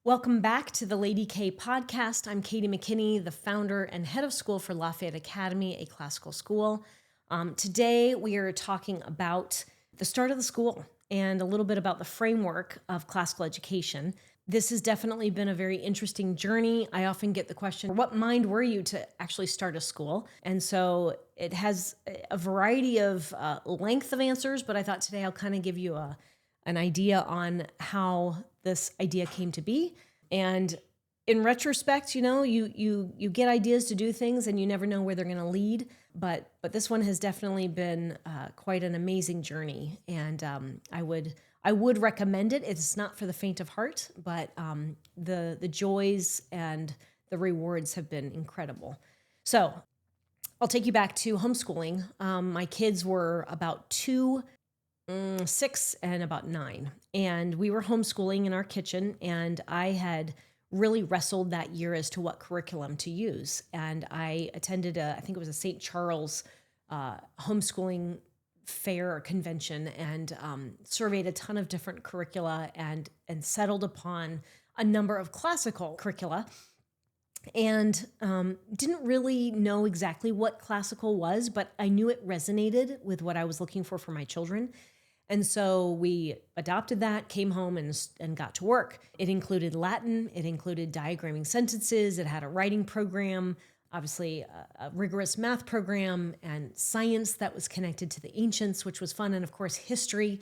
Welcome back to the Lady K podcast. I'm Katy McKinney, the founder and head of school for Lafayette Academy, a classical school. Today, we are talking about the start of the school and a little bit about the framework of classical education. This has definitely been a very interesting journey. I often get the question, what mind were you to actually start a school? And so it has a variety of length of answers, but I thought today I'll kind of give you an idea on how this idea came to be. And in retrospect, you get ideas to do things and you never know where they're going to lead. But this one has definitely been quite an amazing journey. And I would recommend it. It's not for the faint of heart, but the joys and the rewards have been incredible. So I'll take you back to homeschooling. My kids were about 6 and about 9. And we were homeschooling in our kitchen, and I had really wrestled that year as to what curriculum to use. And I attended I think it was a St. Charles homeschooling fair or convention, and surveyed a ton of different curricula and settled upon a number of classical curricula. And didn't really know exactly what classical was, but I knew it resonated with what I was looking for my children. And so we adopted that, came home and got to work. It included Latin, it included diagramming sentences, it had a writing program, obviously a rigorous math program, and science that was connected to the ancients, which was fun, and of course history.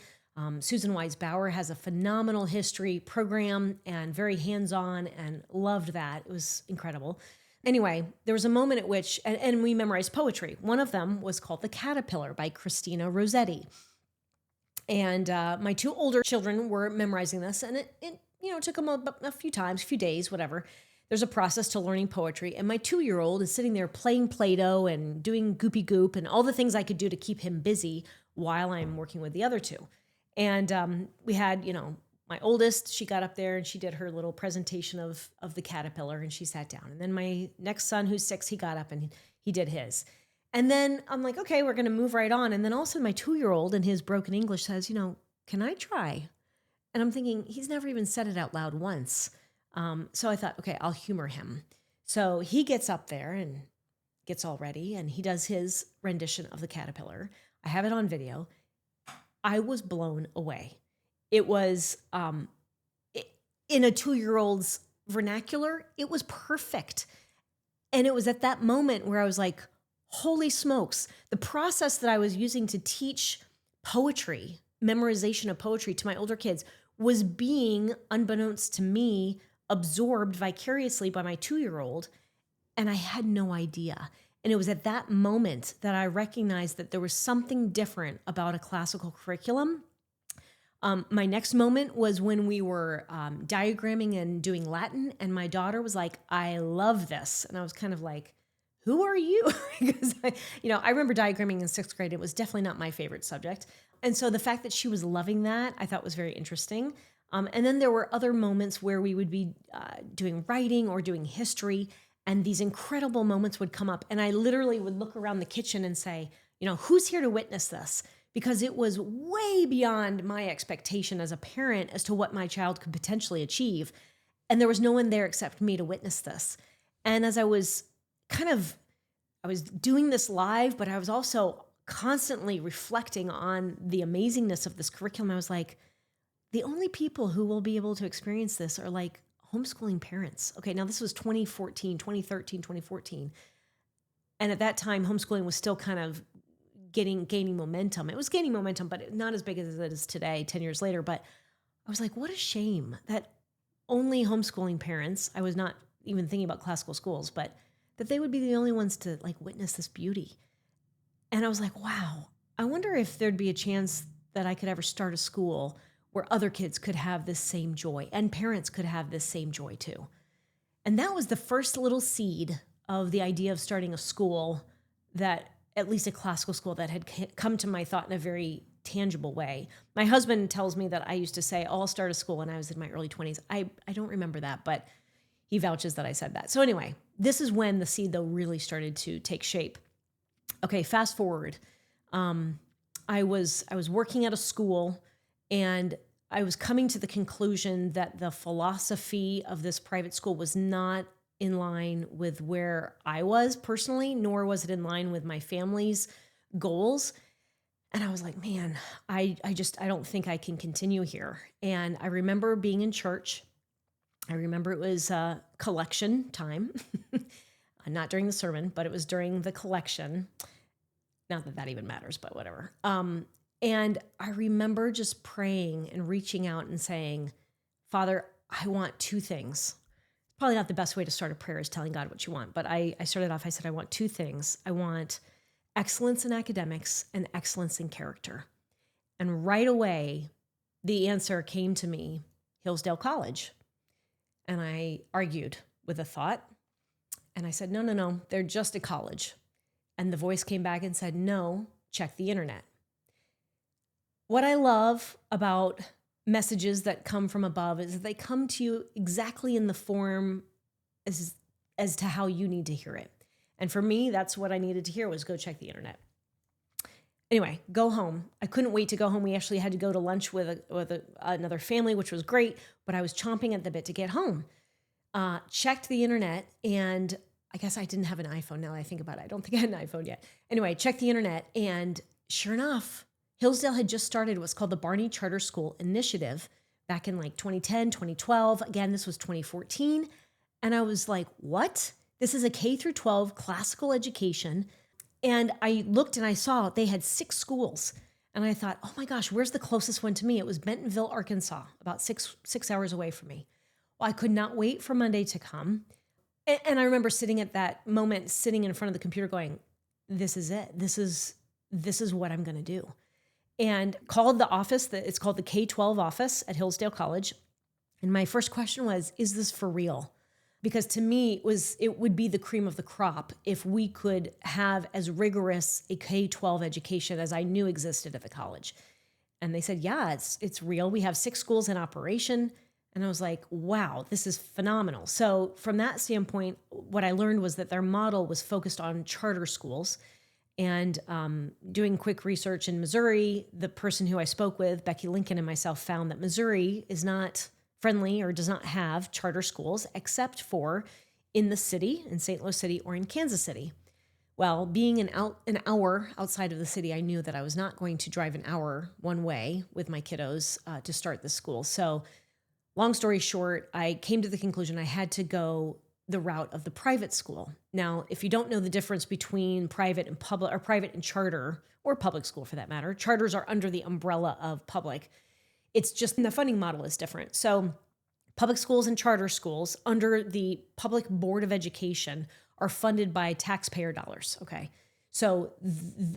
Susan Wise Bauer has a phenomenal history program and very hands-on, and loved that. It was incredible. Anyway, there was a moment at which, and we memorized poetry. One of them was called The Caterpillar by Christina Rossetti. And my 2 older children were memorizing this, and it took them a few days, whatever. There's a process to learning poetry, and my 2-year-old is sitting there playing Play-Doh and doing Goopy Goop and all the things I could do to keep him busy while I'm working with the other 2. And we had, my oldest, she got up there and she did her little presentation of the caterpillar, and she sat down. And then my next son, who's 6, he got up and he did his. And then I'm like, okay, we're going to move right on. And then all of a sudden my 2-year-old in his broken English says, can I try? And I'm thinking, he's never even said it out loud once. So I thought, okay, I'll humor him. So he gets up there and gets all ready, and he does his rendition of the caterpillar. I have it on video. I was blown away. It was, in a 2-year-old's vernacular, it was perfect. And it was at that moment where I was like, holy smokes, the process that I was using to teach poetry, memorization of poetry to my older kids, was being, unbeknownst to me, absorbed vicariously by my 2-year-old, and I had no idea. And it was at that moment that I recognized that there was something different about a classical curriculum. My next moment was when we were diagramming and doing Latin, and my daughter was like, I love this. And I was kind of like, who are you? Because I remember diagramming in 6th grade. It was definitely not my favorite subject. And so the fact that she was loving that, I thought was very interesting. And then there were other moments where we would be doing writing or doing history, and these incredible moments would come up. And I literally would look around the kitchen and say, who's here to witness this? Because it was way beyond my expectation as a parent as to what my child could potentially achieve. And there was no one there except me to witness this. And as I was I was doing this live, but I was also constantly reflecting on the amazingness of this curriculum. I was like, the only people who will be able to experience this are like homeschooling parents. Okay, now this was 2013, 2014. And at that time, homeschooling was still kind of gaining momentum. It was gaining momentum, but not as big as it is today, 10 years later. But I was like, what a shame that only homeschooling parents, I was not even thinking about classical schools, but that they would be the only ones to witness this beauty. And I was like, wow, I wonder if there'd be a chance that I could ever start a school where other kids could have this same joy and parents could have this same joy too. And that was the first little seed of the idea of starting a school, that at least a classical school, that had come to my thought in a very tangible way. My husband tells me that I used to say, I'll start a school when I was in my early 20s. I don't remember that, but he vouches that I said that. So anyway, this is when the seed, though, really started to take shape. Okay, fast forward. I was working at a school, and I was coming to the conclusion that the philosophy of this private school was not in line with where I was personally, nor was it in line with my family's goals. And I was like, man, I don't think I can continue here. And I remember being in church. I remember it was collection time, not during the sermon, but it was during the collection. Not that that even matters, but whatever. And I remember just praying and reaching out and saying, Father, I want two things. Probably not the best way to start a prayer is telling God what you want, but I started off, I said, I want two things. I want excellence in academics and excellence in character. And right away, the answer came to me, Hillsdale College. And I argued with a thought. And I said, no, they're just a college. And the voice came back and said, no, check the internet. What I love about messages that come from above is that they come to you exactly in the form as to how you need to hear it. And for me, that's what I needed to hear was go check the internet. Anyway, go home. I couldn't wait to go home. We actually had to go to lunch with another family, which was great, but I was chomping at the bit to get home. Checked the internet, and I guess I didn't have an iPhone now that I think about it. I don't think I had an iPhone yet. Anyway, checked the internet, and sure enough, Hillsdale had just started what's called the Barney Charter School Initiative back in like 2010, 2012. Again, this was 2014. And I was like, what? This is a K through 12 classical education. And I looked and I saw they had 6 schools. And I thought, oh my gosh, where's the closest one to me? It was Bentonville, Arkansas, about six hours away from me. Well, I could not wait for Monday to come. And I remember sitting at that moment, sitting in front of the computer going, this is it. This is what I'm going to do. And called the office, it's called the K-12 office at Hillsdale College. And my first question was, is this for real? Because to me, it would be the cream of the crop if we could have as rigorous a K-12 education as I knew existed at the college. And they said, yeah, it's real. We have 6 schools in operation. And I was like, wow, this is phenomenal. So from that standpoint, what I learned was that their model was focused on charter schools. And doing quick research in Missouri, the person who I spoke with, Becky Lincoln and myself, found that Missouri is not friendly or does not have charter schools except for in the city, in St. Louis City or in Kansas City. Well, being an hour outside of the city, I knew that I was not going to drive an hour one way with my kiddos to start the school. So long story short, I came to the conclusion I had to go the route of the private school. Now, if you don't know the difference between private and public, or private and charter, or public school for that matter, charters are under the umbrella of public. It's just the funding model is different. So public schools and charter schools under the Public Board of Education are funded by taxpayer dollars, okay? So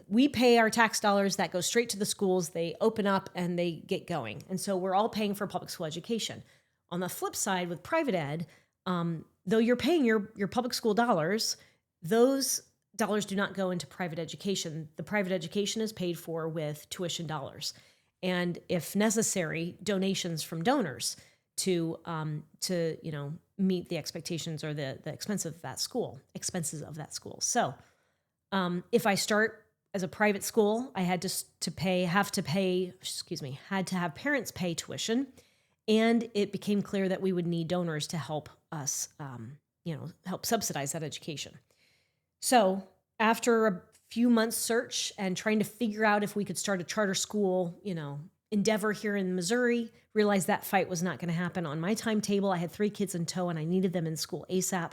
we pay our tax dollars, that goes straight to the schools, they open up and they get going. And so we're all paying for public school education. On the flip side with private ed, though you're paying your public school dollars, those dollars do not go into private education. The private education is paid for with tuition dollars. And if necessary, donations from donors to meet the expectations or the expenses of that school. So if I start as a private school, I had to have parents pay tuition. And it became clear that we would need donors to help us, help subsidize that education. So after a few months search and trying to figure out if we could start a charter school, endeavor here in Missouri, realized that fight was not going to happen on my timetable. I had 3 kids in tow and I needed them in school ASAP.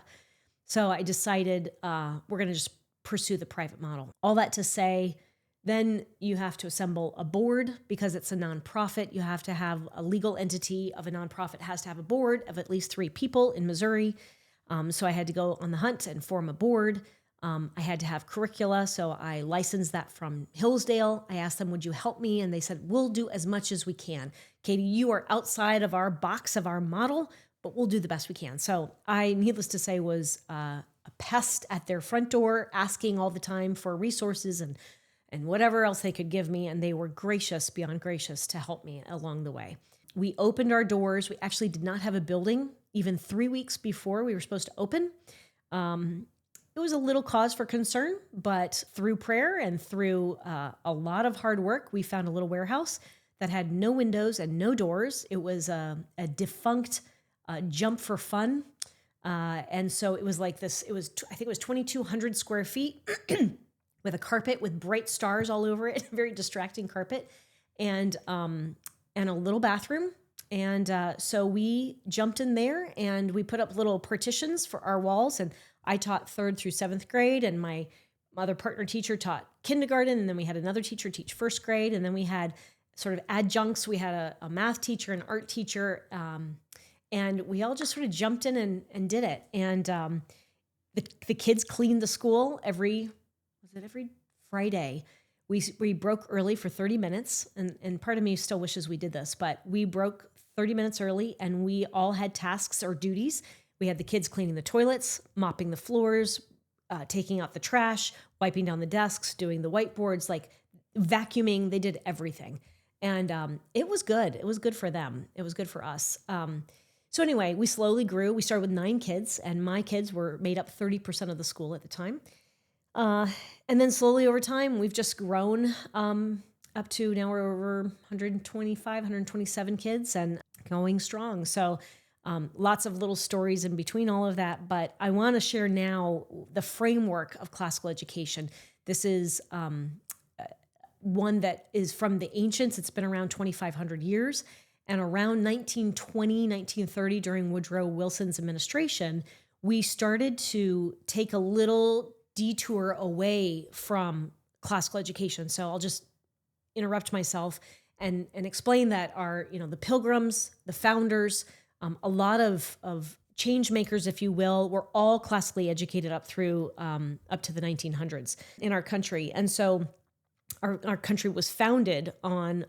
So I decided we're going to just pursue the private model. All that to say, then you have to assemble a board because it's a nonprofit. You have to have a legal entity of a nonprofit has to have a board of at least 3 people in Missouri. So I had to go on the hunt and form a board. I had to have curricula, so I licensed that from Hillsdale. I asked them, would you help me? And they said, we'll do as much as we can. Katy, you are outside of our box of our model, but we'll do the best we can. So I, needless to say, was a pest at their front door, asking all the time for resources and whatever else they could give me. And they were gracious, beyond gracious, to help me along the way. We opened our doors. We actually did not have a building even 3 weeks before we were supposed to open. It was a little cause for concern, but through prayer and through a lot of hard work, we found a little warehouse that had no windows and no doors. It was a defunct Jump for Fun. And so it was like this, I think it was 2,200 square feet with a carpet with bright stars all over it, very distracting carpet, and a little bathroom. And so we jumped in there and we put up little partitions for our walls. And I taught 3rd through 7th grade, and my other partner teacher taught kindergarten. And then we had another teacher teach 1st grade. And then we had sort of adjuncts. We had a math teacher, an art teacher, and we all just sort of jumped in and did it. And the kids cleaned the school every Friday. We broke early for 30 minutes, and part of me still wishes we did this, but we broke 30 minutes early, and we all had tasks or duties. We had the kids cleaning the toilets, mopping the floors, taking out the trash, wiping down the desks, doing the whiteboards, like vacuuming. They did everything. And it was good. It was good for them. It was good for us. So anyway, we slowly grew. We started with 9 kids, and my kids made up 30% of the school at the time. And then slowly over time, we've just grown up to now we're over 125, 127 kids and going strong. So lots of little stories in between all of that. But I want to share now the framework of classical education. This is one that is from the ancients. It's been around 2,500 years. And around 1920, 1930, during Woodrow Wilson's administration, we started to take a little detour away from classical education. So I'll just interrupt myself and explain that the Pilgrims, the founders, a lot of change makers, if you will, were all classically educated up to the 1900s in our country. And so our country was founded on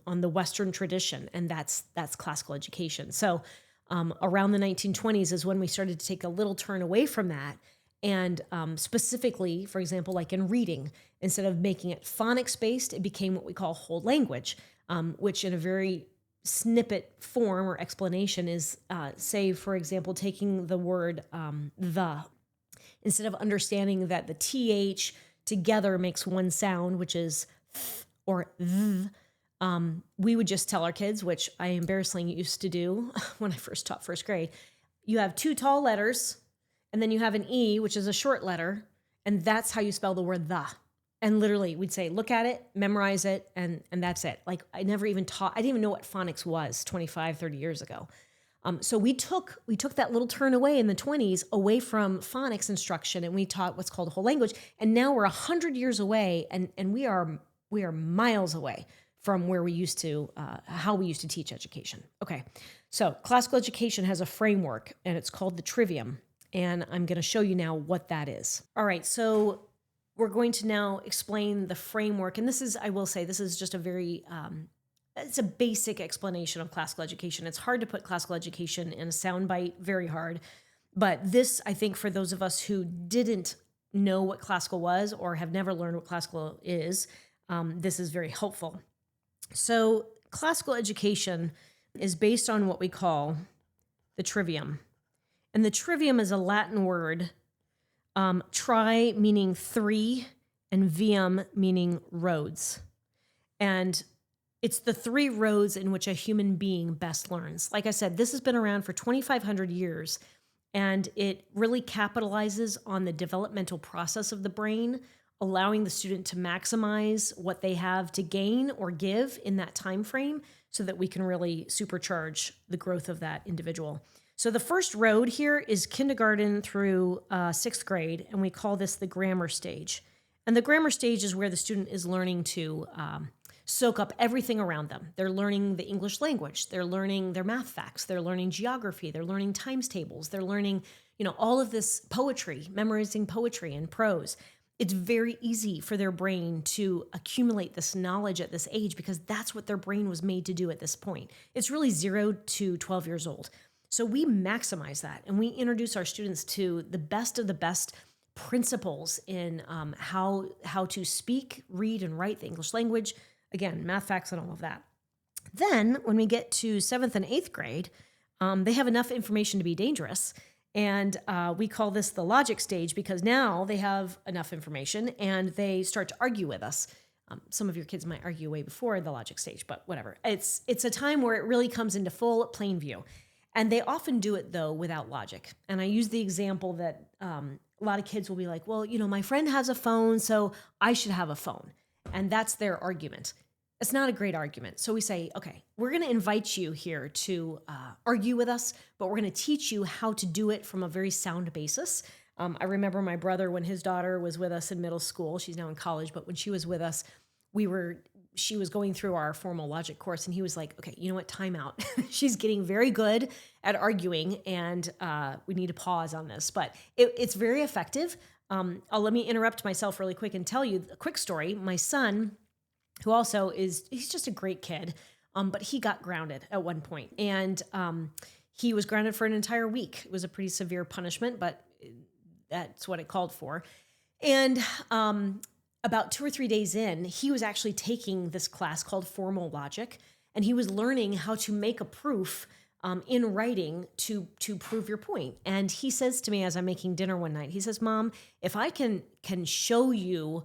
the Western tradition, and that's classical education. So around the 1920s is when we started to take a little turn away from that. And specifically, for example, like in reading, instead of making it phonics-based, it became what we call whole language, which in a very snippet form or explanation is, say, for example, taking the word the. Instead of understanding that the TH together makes one sound, which is th or th, we would just tell our kids, which I embarrassingly used to do when I first taught 1st grade, you have 2 tall letters, and then you have an E, which is a short letter, and that's how you spell the word the. And literally, we'd say, look at it, memorize it, and that's it. Like, I didn't even know what phonics was 25, 30 years ago. So we took that little turn away in the 20s away from phonics instruction, and we taught what's called whole language. And now we're 100 years away, and we are miles away from where we used to, how we used to teach education. Okay, so classical education has a framework, and it's called the Trivium. And I'm going to show you now what that is. All right, so we're going to now explain the framework. And I will say, this is just a very, it's a basic explanation of classical education. It's hard to put classical education in a soundbite, very hard. But this, I think, for those of us who didn't know what classical was or have never learned what classical is, this is very helpful. So classical education is based on what we call the Trivium. And the Trivium is a Latin word, tri meaning 3, and vium meaning roads. And it's the 3 roads in which a human being best learns. Like I said, this has been around for 2,500 years, and it really capitalizes on the developmental process of the brain, allowing the student to maximize what they have to gain or give in that time frame so that we can really supercharge the growth of that individual. So the first road here is kindergarten through 6th grade, and we call this the grammar stage. And the grammar stage is where the student is learning to soak up everything around them. They're learning the English language. They're learning their math facts. They're learning geography. They're learning times tables. They're learning, all of this poetry, memorizing poetry and prose. It's very easy for their brain to accumulate this knowledge at this age because that's what their brain was made to do at this point. It's really 0 to 12 years old. So we maximize that, and we introduce our students to the best of the best principles in how to speak, read, and write the English language. Again, math facts and all of that. Then when we get to 7th and 8th grade, they have enough information to be dangerous. And we call this the logic stage because now they have enough information and they start to argue with us. Some of your kids might argue way before the logic stage, but whatever. It's a time where it really comes into full plain view. And they often do it, though, without logic. And I use the example that a lot of kids will be like, well, my friend has a phone, so I should have a phone. And that's their argument. It's not a great argument. So we say, okay, we're going to invite you here to argue with us, but we're going to teach you how to do it from a very sound basis. I remember my brother, when his daughter was with us in middle school, she's now in college, but when she was with us, she was going through our formal logic course, and he was like, okay, you know what, time out. She's getting very good at arguing, and we need to pause on this. But it's very effective. Let me interrupt myself really quick and tell you a quick story. My son, who also he's just a great kid, but he got grounded at one point, and he was grounded for an entire week. It was a pretty severe punishment, but that's what it called for. And about 2 or 3 days in, he was actually taking this class called Formal Logic, and he was learning how to make a proof in writing to prove your point. And he says to me as I'm making dinner one night, he says, Mom, if I can show you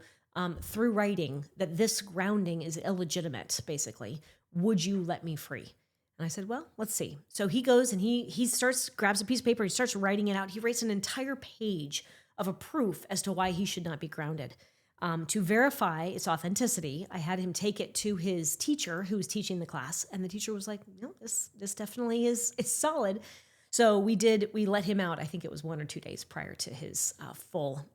through writing that this grounding is illegitimate, basically, would you let me free? And I said, well, let's see. So he goes and he grabs a piece of paper, he starts writing it out. He writes an entire page of a proof as to why he should not be grounded. To verify its authenticity, I had him take it to his teacher who was teaching the class, and the teacher was like, no, this definitely is solid. So we let him out. I think it was 1 or 2 days prior to his full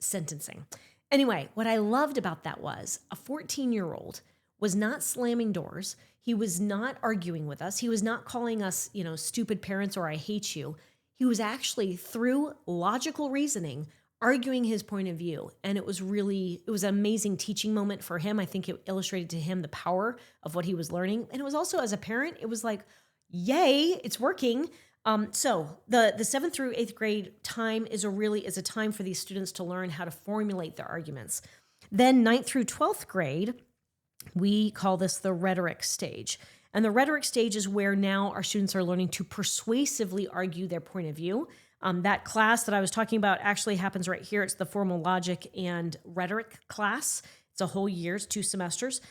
sentencing. Anyway, what I loved about that was a 14-year-old was not slamming doors. He was not arguing with us. He was not calling us, stupid parents or I hate you. He was actually, through logical reasoning, arguing his point of view. And it was an amazing teaching moment for him. I think it illustrated to him the power of what he was learning. And it was also, as a parent, it was like, yay, it's working. So the 7th through 8th grade time is a time for these students to learn how to formulate their arguments. Then 9th through 12th grade, we call this the rhetoric stage. And the rhetoric stage is where now our students are learning to persuasively argue their point of view. That class that I was talking about actually happens right here. It's the formal logic and rhetoric class. It's a whole year, it's 2 semesters.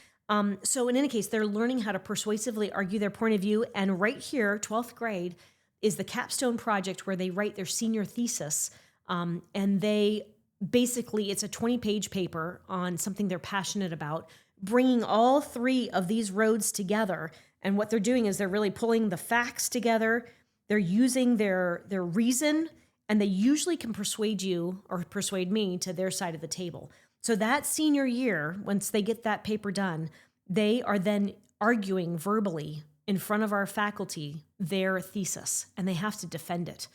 So in any case, they're learning how to persuasively argue their point of view. And right here, 12th grade, is the capstone project where they write their senior thesis. And they basically, it's a 20-page paper on something they're passionate about, bringing all 3 of these roads together. And what they're doing is they're really pulling the facts together. They're using their reason, and they usually can persuade you or persuade me to their side of the table. So that senior year, once they get that paper done, they are then arguing verbally in front of our faculty their thesis, and they have to defend it.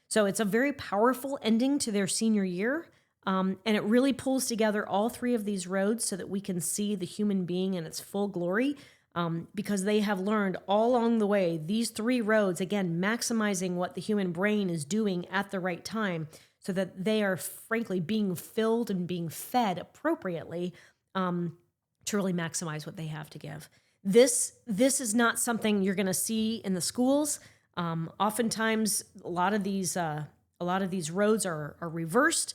So it's a very powerful ending to their senior year, and it really pulls together all 3 of these roads so that we can see the human being in its full glory. Because they have learned all along the way, these 3 roads, again, maximizing what the human brain is doing at the right time so that they are frankly being filled and being fed appropriately to really maximize what they have to give. This is not something you're going to see in the schools. Oftentimes, a lot of these roads are reversed.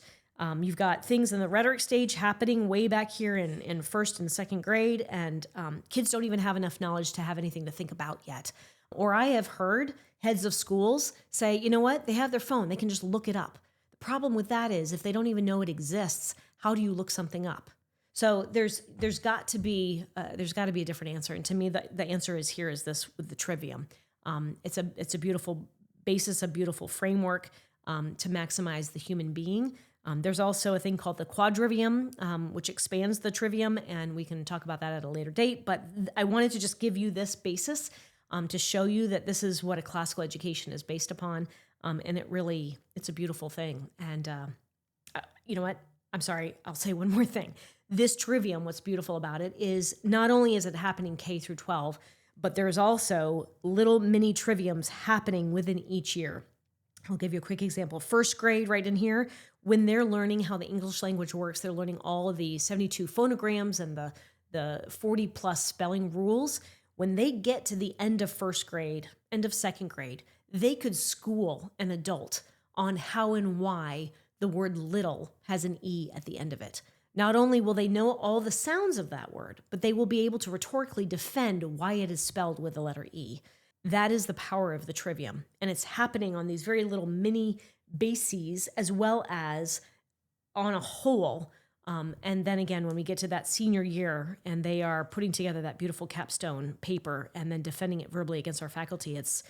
You've got things in the rhetoric stage happening way back here in 1st and 2nd grade, and kids don't even have enough knowledge to have anything to think about yet. Or I have heard heads of schools say, you know what, they have their phone, they can just look it up. The problem with that is if they don't even know it exists, how do you look something up? So there's got to be a different answer. And to me, the answer is this with the Trivium. It's a beautiful basis, a beautiful framework to maximize the human being. There's also a thing called the Quadrivium, which expands the Trivium, and we can talk about that at a later date. But I wanted to just give you this basis to show you that this is what a classical education is based upon, and it's a beautiful thing. And you know what? I'm sorry, I'll say one more thing. This Trivium, what's beautiful about it is not only is it happening K through 12, but there's also little mini Triviums happening within each year. I'll give you a quick example. 1st grade, right in here, when they're learning how the English language works, they're learning all of the 72 phonograms and the 40 plus spelling rules. When they get to the end of 1st grade, end of 2nd grade, they could school an adult on how and why the word little has an E at the end of it. Not only will they know all the sounds of that word, but they will be able to rhetorically defend why it is spelled with the letter E. That is the power of the trivium. And it's happening on these very little mini bases as well as on a whole. And then again, when we get to that senior year and they are putting together that beautiful capstone paper and then defending it verbally against our faculty, it's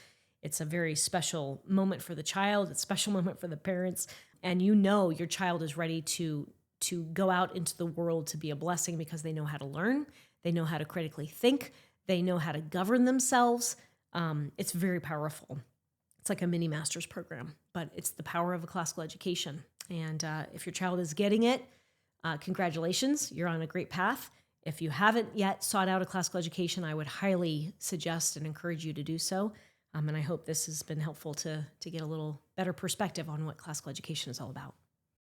a very special moment for the child. It's a special moment for the parents. And you know your child is ready to go out into the world to be a blessing because they know how to learn. They know how to critically think. They know how to govern themselves. It's very powerful. It's like a mini master's program, but it's the power of a classical education. And if your child is getting it, congratulations, you're on a great path. If you haven't yet sought out a classical education, I would highly suggest and encourage you to do so. And I hope this has been helpful to get a little better perspective on what classical education is all about.